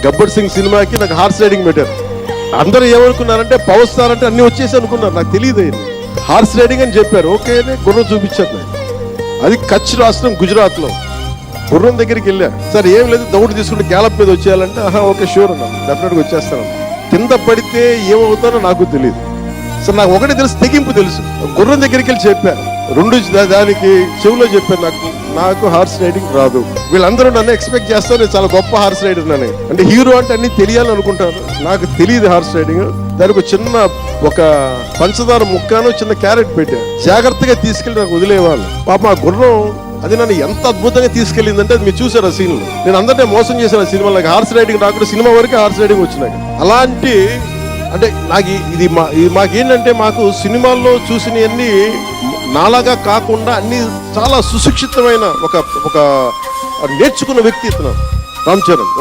గబ్బర్ సింగ్ సినిమాకి నాకు horse riding పెట్టారు. అందరూ ఏమనుకున్నారంటే పవర్ స్టార్ అంటే అన్ని వచ్చేసి అనుకున్నారు. నాకు తెలియదు హార్స్ రైడింగ్ అని చెప్పారు. ఓకే గుర్రం చూపించారు నాకు. అది కచ్ రాష్ట్రం గుజరాత్లో. గుర్రం దగ్గరికి వెళ్ళా. సార్ ఏం లేదు, దౌడు తీసుకుంటే గ్యాలప్ మీద వచ్చేయాలంటే ఓకే షూర్ అన్నాను, డెఫినెట్గా వచ్చేస్తాను. కింద పడితే ఏమవుతానో నాకు తెలియదు. సార్ నాకు ఒకటి తెలుసు, తెగింపు తెలుసు. గుర్రం దగ్గరికి వెళ్ళి చెప్పాను, రెండు దానికి చెవులో చెప్పాను నాకు హార్స్ రైడింగ్ రాదు. వీళ్ళందరూ నన్ను ఎక్స్పెక్ట్ చేస్తారు నేను చాలా గొప్ప హార్స్ రైడర్ అని. అంటే హీరో అంటే అన్ని తెలియాలని అనుకుంటారు. నాకు తెలియదు హార్స్ రైడింగ్. దానికి చిన్న ఒక పంచదార ముక్కను చిన్న క్యారెట్ పెట్టా. జాగ్రత్తగా తీసుకెళ్ళి నాకు వదిలేవాళ్ళు. పాప ఆ గుర్రం అది నన్ను ఎంత అద్భుతంగా తీసుకెళ్ళిందంటే అది మీరు చూసారు ఆ సీన్లో. నేను అందరినీ మోసం చేశాను ఆ సినిమాలో. నాకు హార్స్ రైడింగ్ రాకుండా సినిమా వరకు హార్స్ రైడింగ్ వచ్చినాక. అలాంటి అంటే నాకు ఇది మాకేంటంటే మాకు సినిమాల్లో చూసినవన్నీ నాలాగా కాకుండా అన్ని చాలా సుశిక్షితమైన ఒక నేర్చుకున్న వ్యక్తి ఇతను రామ్ చరణ్.